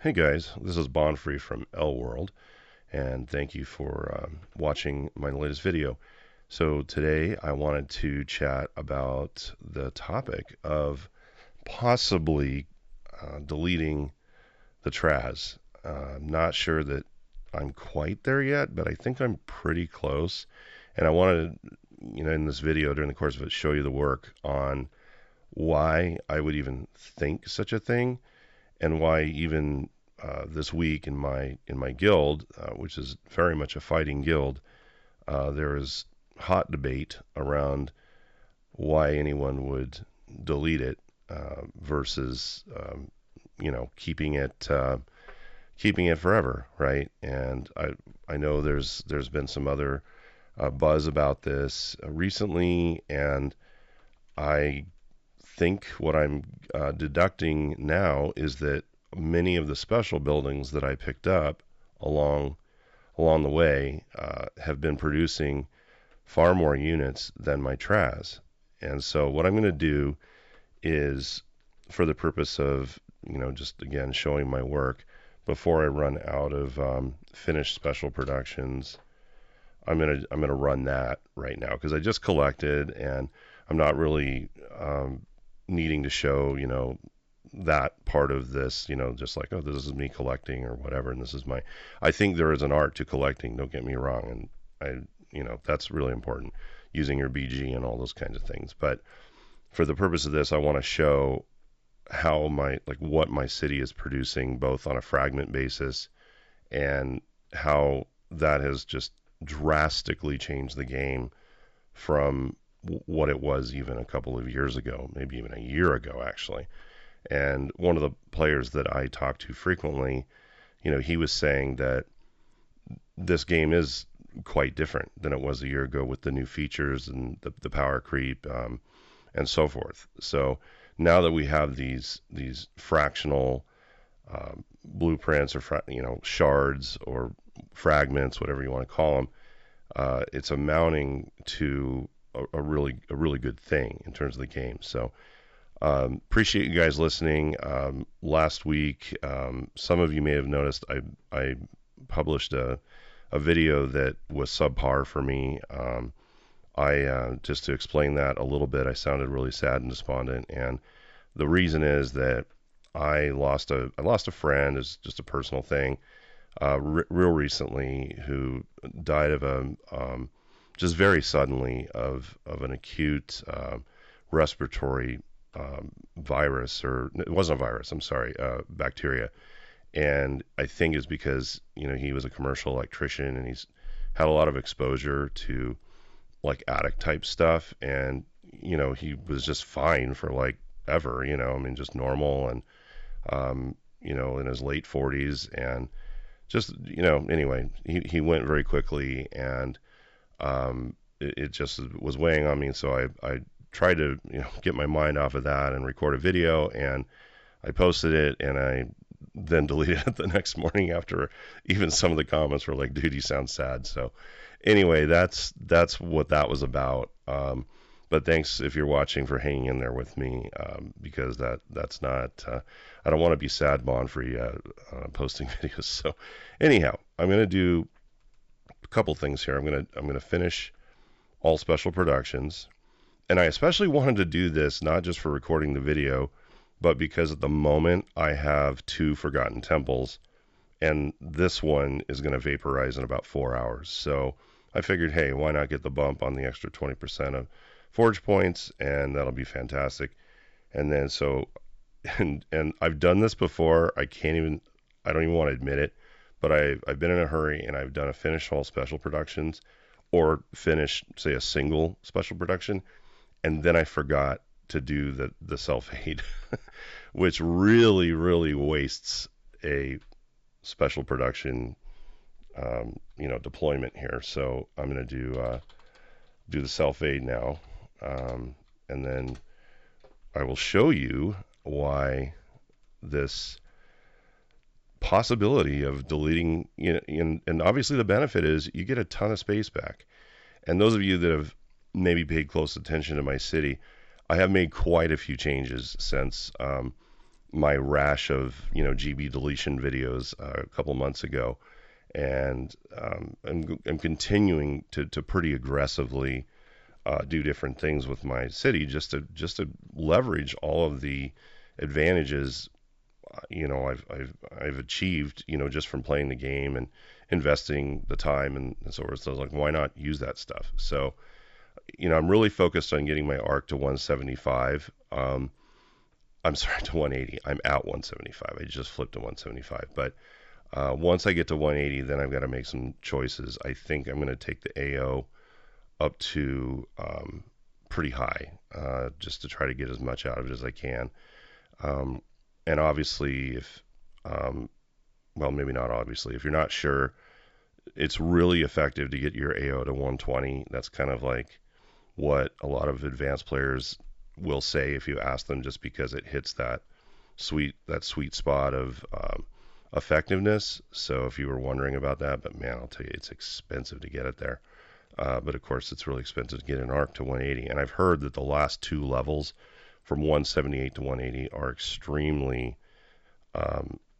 Hey guys, this is Bonfree from L World, and thank you for watching my latest video. So today I wanted to chat about the topic of possibly deleting the Traz. I'm not sure that I'm quite there yet, but I think I'm pretty close. And I wanted to, in this video during the course of it, show you the work on why I would even think such a thing and why even this week in my guild, which is very much a fighting guild, there is hot debate around why anyone would delete it versus keeping it forever, right? And I know there's been some other buzz about this recently, and I think what I'm deducting now is that many of the special buildings that I picked up along the way have been producing far more units than my Traz. And so what I'm going to do is, for the purpose of just again showing my work, before I run out of finished special productions, I'm gonna run that right now because I just collected and I'm not really needing to show that part of this, just like, oh, this is me collecting or whatever, and this is my. I think there is an art to collecting. Don't get me wrong, and that's really important, using your BG and all those kinds of things. But for the purpose of this, I want to show how what my city is producing, both on a fragment basis and how that has just drastically changed the game from what it was even a couple of years ago, maybe even a year ago, actually. And one of the players that I talk to frequently, he was saying that this game is quite different than it was a year ago with the new features and the power creep and so forth. So now that we have these fractional blueprints or shards or fragments, whatever you want to call them, it's amounting to a really good thing in terms of the game. So appreciate you guys listening. Last week, some of you may have noticed I published a video that was subpar for me. I just to explain that a little bit, I sounded really sad and despondent, and the reason is that I lost a friend. It's just a personal thing. Real recently, who died of a just very suddenly of an acute respiratory virus, or it wasn't a virus. I'm sorry, bacteria. And I think it's because he was a commercial electrician and he's had a lot of exposure to like attic type stuff, and he was just fine for like ever. I mean, just normal, and in his late 40s, and just anyway, he went very quickly, and it just was weighing on me. So I tried to get my mind off of that and record a video, and I posted it, and I then deleted it the next morning after even some of the comments were like, dude, you sound sad. So anyway, that's what that was about. But thanks, if you're watching, for hanging in there with me, because that's not I don't want to be sad Bonfree posting videos. So anyhow, I'm going to do a couple things here. I'm going to finish all special productions, and I especially wanted to do this not just for recording the video, but because at the moment I have 2 forgotten temples, and this one is going to vaporize in about 4 hours. So I figured, hey, why not get the bump on the extra 20% of forge points, and that'll be fantastic. And then and I've done this before. I don't even want to admit it, but I've been in a hurry and I've done a finish all special productions, or finish, say, a single special production, and then I forgot to do the self-aid, which really wastes a special production deployment here. So I'm going to do the self-aid now, and then I will show you why this possibility of deleting, and obviously the benefit is you get a ton of space back. And those of you that have maybe paid close attention to my city, I have made quite a few changes since my rash of GB deletion videos a couple months ago, and I'm continuing to pretty aggressively do different things with my city just to leverage all of the advantages I've achieved just from playing the game and investing the time and so forth. So I was like, why not use that stuff? So I'm really focused on getting my arc to 175. I'm sorry, to 180. I'm at 175. I just flipped to 175. But once I get to 180, then I've got to make some choices. I think I'm going to take the AO up to pretty high, just to try to get as much out of it as I can. And obviously, well, maybe not obviously, if you're not sure, it's really effective to get your AO to 120. That's kind of like what a lot of advanced players will say if you ask them, just because it hits that sweet spot of effectiveness. So if you were wondering about that, but man, I'll tell you, it's expensive to get it there. But of course, it's really expensive to get an arc to 180. And I've heard that the last two levels from 178 to 180 are extremely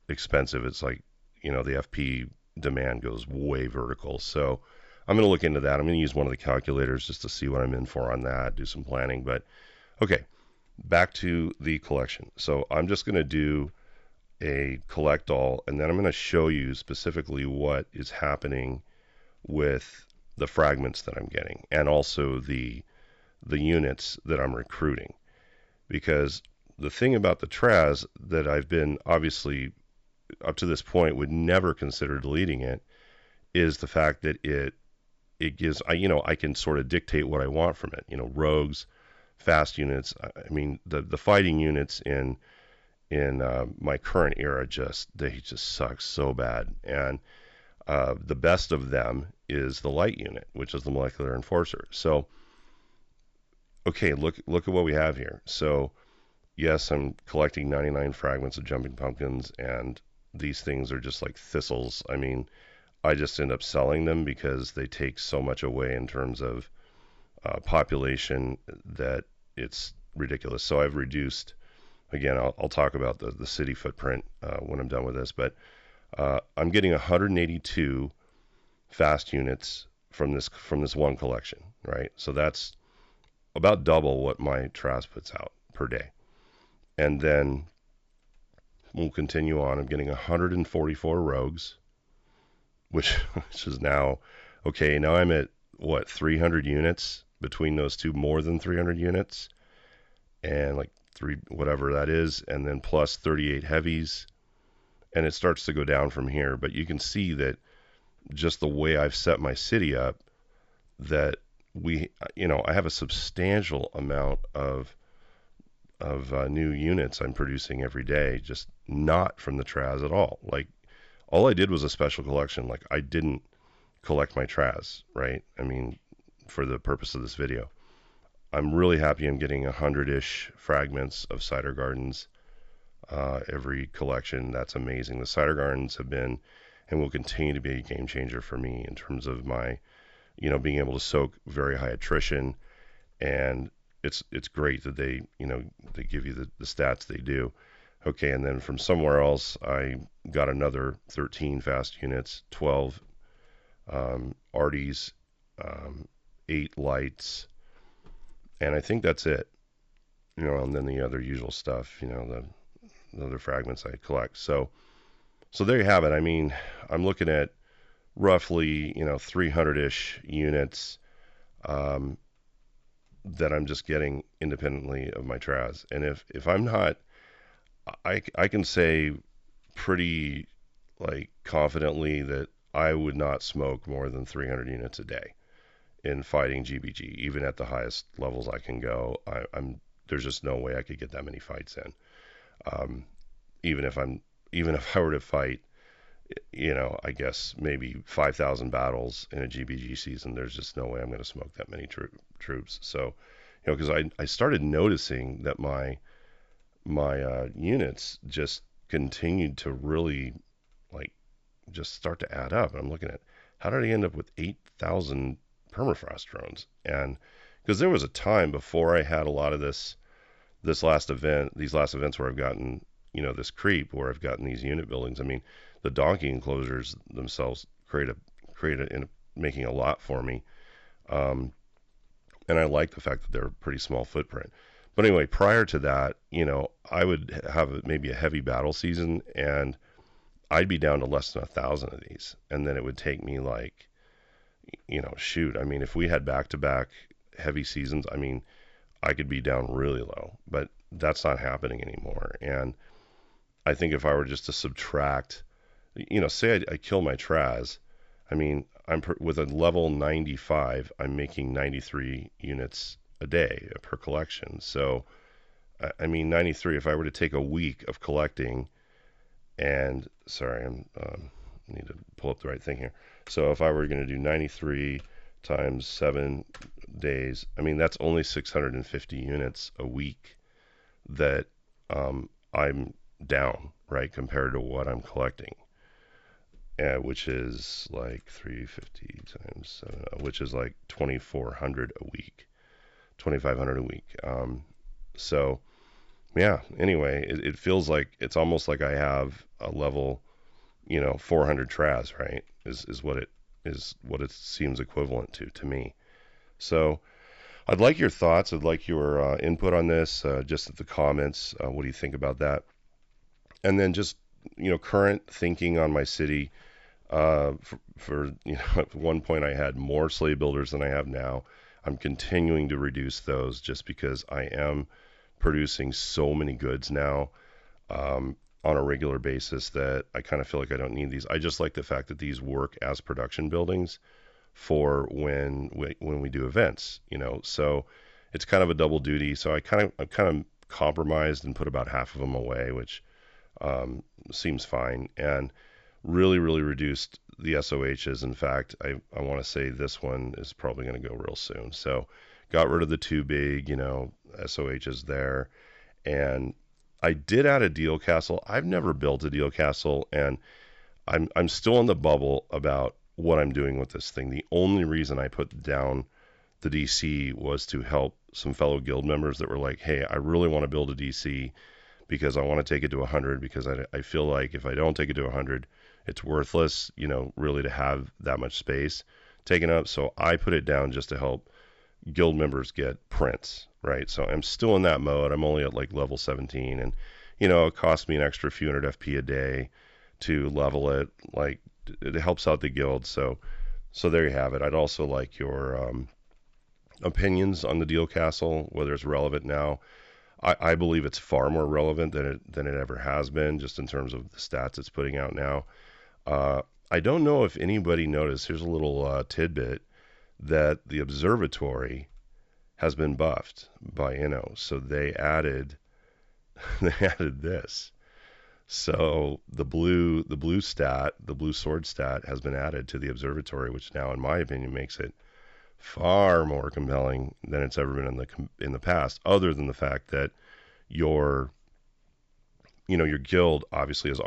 expensive. It's like, the FP demand goes way vertical. So I'm going to look into that. I'm going to use one of the calculators just to see what I'm in for on that, do some planning. But okay, back to the collection. So I'm just going to do a collect all, and then I'm going to show you specifically what is happening with the fragments that I'm getting, and also the units that I'm recruiting. Because the thing about the Traz that I've been obviously up to this point would never consider deleting it is the fact that it gives I can sort of dictate what I want from it. Rogues, fast units. I mean the fighting units in my current era they just suck so bad. And the best of them is the light unit, which is the molecular enforcer. So okay, look at what we have here. So yes, I'm collecting 99 fragments of jumping pumpkins, and these things are just like thistles. I mean, I just end up selling them because they take so much away in terms of population that it's ridiculous. So I've reduced, again, I'll talk about the city footprint when I'm done with this, but I'm getting 182 fast units from this one collection, right? So that's about double what my Traz puts out per day. And then we'll continue on. I'm getting 144 rogues, which is now, okay, now I'm at, 300 units between those two, more than 300 units, and like whatever that is, and then plus 38 heavies, and it starts to go down from here. But you can see that just the way I've set my city up, that I have a substantial amount of new units I'm producing every day, just not from the Traz at all. Like, all I did was a special collection. Like, I didn't collect my Traz, right? I mean, for the purpose of this video. I'm really happy I'm getting 100-ish fragments of cider gardens every collection. That's amazing. The cider gardens have been and will continue to be a game changer for me in terms of my, being able to soak very high attrition. And it's great that they give you the stats they do. Okay, and then from somewhere else, I got another 13 fast units, 12 arties, 8 lights, and I think that's it. And then the other usual stuff, the other fragments I collect. So there you have it. I mean, I'm looking at roughly 300-ish units that I'm just getting independently of my Traz. And if I'm not, I can say pretty confidently that I would not smoke more than 300 units a day in fighting GBG, even at the highest levels I can go. There's just no way I could get that many fights in. Even if I were to fight, I guess maybe 5,000 battles in a GBG season, there's just no way I'm going to smoke that many troops. So, because I started noticing that my units just continued to really just start to add up. And I'm looking at, how did I end up with 8,000 permafrost drones? And because there was a time before I had a lot of these last events where I've gotten this creep where I've gotten these unit buildings. I mean, the donkey enclosures themselves making a lot for me. Um, and I like the fact that they're a pretty small footprint. But anyway, prior to that, I would have maybe a heavy battle season, and I'd be down to less than 1,000 of these, and then it would take me like, shoot. I mean, if we had back-to-back heavy seasons, I mean, I could be down really low, but that's not happening anymore. And I think if I were just to subtract, say I kill my Traz, I mean, with a level 95, I'm making 93 units a day per collection. So, I mean, 93, if I were to take a week of collecting, and sorry, I need to pull up the right thing here. So if I were going to do 93 times 7 days, I mean, that's only 650 units a week that I'm down, right, compared to what I'm collecting. Which is like 350 times 7, which is like 2,400 a week, 2,500 a week. So, yeah, anyway, it feels like it's almost like I have a level, 400 Traz, right? Is what it seems equivalent to me. So, I'd like your thoughts. I'd like your input on this, just at the comments. What do you think about that? And then just, current thinking on my city. For at one point I had more slave builders than I have now. I'm continuing to reduce those just because I am producing so many goods now on a regular basis that I kind of feel like I don't need these. I just like the fact that these work as production buildings for when we do events, So it's kind of a double duty. So I'm kind of compromised and put about half of them away, which seems fine. And really, really reduced the SOHs. In fact, I want to say this one is probably going to go real soon. So got rid of the too big, SOHs there. And I did add a deal castle. I've never built a deal castle, and I'm still in the bubble about what I'm doing with this thing. The only reason I put down the DC was to help some fellow guild members that were like, hey, I really want to build a DC because I want to take it to 100, because I feel like if I don't take it to 100, it's worthless, really to have that much space taken up. So I put it down just to help guild members get prints, right? So I'm still in that mode. I'm only at like level 17, and it costs me an extra few hundred FP a day to level it. Like, it helps out the guild. So there you have it. I'd also like your opinions on the deal castle, whether it's relevant now. I believe it's far more relevant than it ever has been, just in terms of the stats it's putting out now. I don't know if anybody noticed. Here's a little tidbit that the Observatory has been buffed by Inno. So they added this. So the blue stat, the blue sword stat, has been added to the Observatory, which now, in my opinion, makes it far more compelling than it's ever been in the past. Other than the fact that your guild obviously has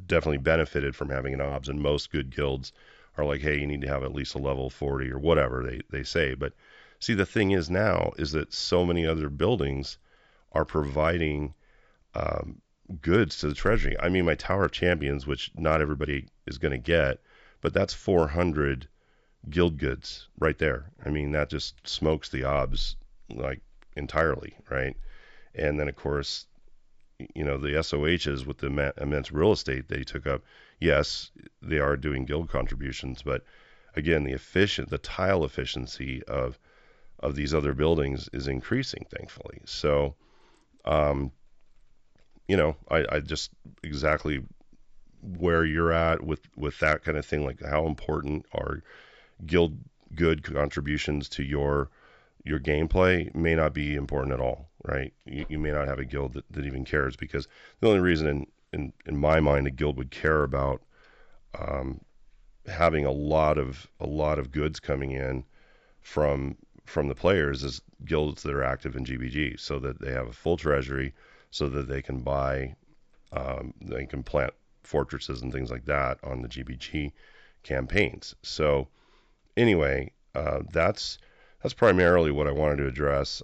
definitely benefited from having an OBS, and most good guilds are like, hey, you need to have at least a level 40 or whatever they say. But see, the thing is now is that so many other buildings are providing goods to the treasury. I mean, my Tower of Champions, which not everybody is going to get, but that's 400 guild goods right there. I mean, that just smokes the OBS like entirely, right? And then, of course, the SOHs with the immense real estate they took up, yes, they are doing guild contributions, but again, the tile efficiency of these other buildings is increasing, thankfully. So, I just exactly where you're at with that kind of thing, like how important are guild good contributions to your gameplay may not be important at all, right? You may not have a guild that even cares, because the only reason in my mind a guild would care about having a lot of goods coming in from the players is guilds that are active in GBG, so that they have a full treasury, so that they can buy, they can plant fortresses and things like that on the GBG campaigns. So anyway, that's primarily what I wanted to address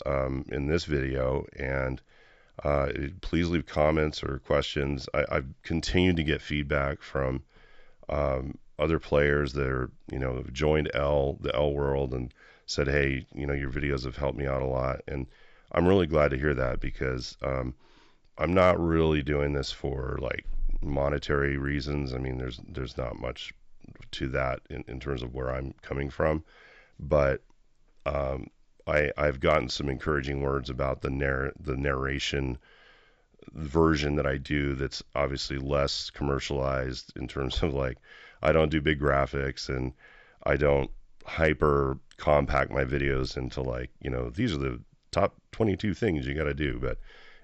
in this video, and Please leave comments or questions. I've continued to get feedback from other players that are, have joined the L world and said, hey, your videos have helped me out a lot. And I'm really glad to hear that because I'm not really doing this for like monetary reasons. I mean, there's not much to that in terms of where I'm coming from, but um, I've gotten some encouraging words about the narration version that I do that's obviously less commercialized in terms of like I don't do big graphics and I don't hyper compact my videos into like, these are the top 22 things you got to do. But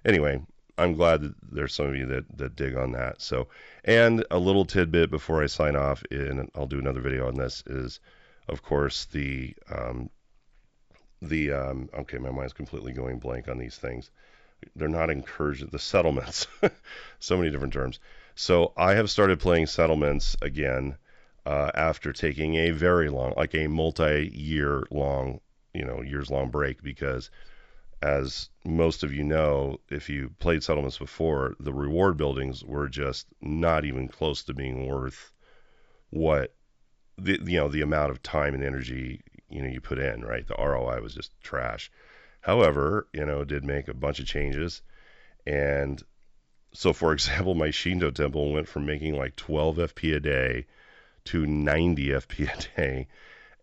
anyway, I'm glad that there's some of you that dig on that. So, and a little tidbit before I sign off, and I'll do another video on this, is of course okay, my mind's completely going blank on these things. They're not encouraged, the settlements, so many different terms. So I have started playing settlements again after taking a very long, like a multi-year long, years long break because as most of you know, if you played settlements before, the reward buildings were just not even close to being worth what the amount of time and energy you put in, right? The ROI was just trash. However, did make a bunch of changes. And so, for example, my Shinto temple went from making like 12 FP a day to 90 FP a day.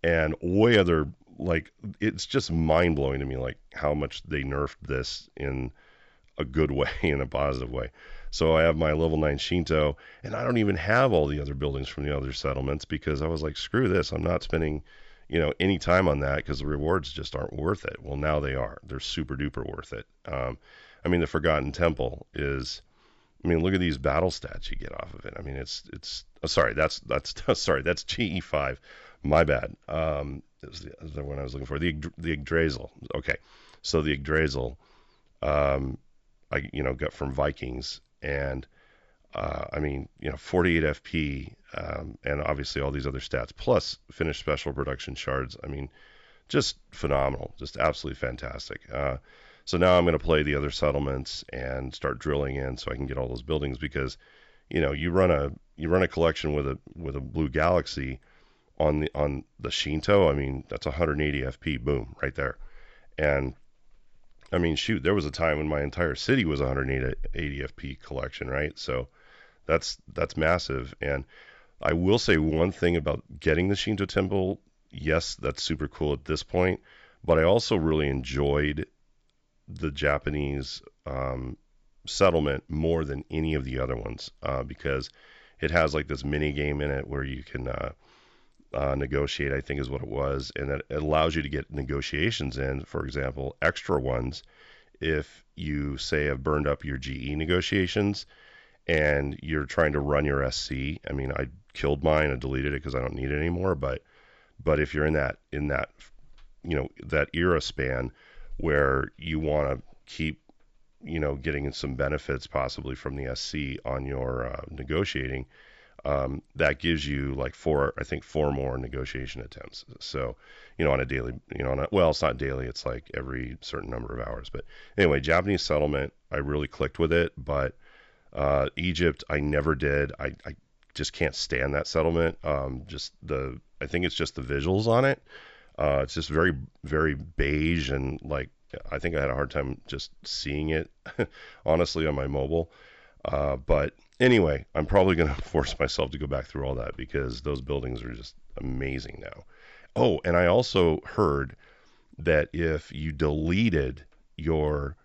And way other, like, it's just mind blowing to me, like, how much they nerfed this in a good way, in a positive way. So I have my level 9 Shinto, and I don't even have all the other buildings from the other settlements because I was like, screw this. I'm not spending any time on that because the rewards just aren't worth it. Well, now they are. They're super duper worth it. I mean, the Forgotten Temple is. I mean, look at these battle stats you get off of it. I mean, it's. Sorry, that's sorry, that's GE5. My bad. It was the one I was looking for. The Yggdrasil. Okay, so the Yggdrasil, I got from Vikings, and I mean, 48 FP, and obviously all these other stats, plus finished special production shards. I mean, just phenomenal, just absolutely fantastic. So now I'm going to play the other settlements and start drilling in so I can get all those buildings because, you run a collection with a blue galaxy on the Shinto. I mean, that's 180 FP, boom, right there. And I mean, shoot, there was a time when my entire city was 180 FP collection, right? So that's massive. And I will say one thing about getting the Shinto Temple. Yes, that's super cool at this point, but I also really enjoyed the Japanese settlement more than any of the other ones because it has like this mini game in it where you can negotiate, I think is what it was, and it allows you to get negotiations in, for example, extra ones if you say have burned up your GE negotiations and you're trying to run your SC. I mean, I killed mine, I deleted it because I don't need it anymore, but if you're in that that era span where you want to keep getting some benefits possibly from the SC on your negotiating, that gives you like four more negotiation attempts. So, on a daily, well, it's not daily, it's like every certain number of hours. But anyway, Japanese settlement, I really clicked with it, but Egypt, I never did. I just can't stand that settlement. I think it's just the visuals on it. It's just very, very beige and like, I think I had a hard time just seeing it, honestly, on my mobile. But anyway, I'm probably going to force myself to go back through all that because those buildings are just amazing now. Oh, and I also heard that if you deleted your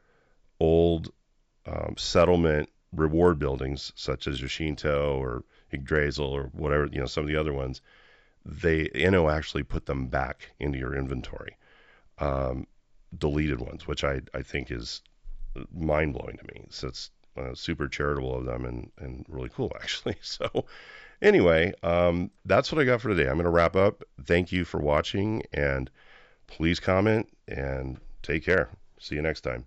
old settlement reward buildings, such as Yoshinto or Yggdrasil or whatever, some of the other ones, Inno actually put them back into your inventory. Deleted ones, which I think is mind blowing to me. So it's super charitable of them and really cool, actually. So anyway, that's what I got for today. I'm going to wrap up. Thank you for watching, and please comment and take care. See you next time.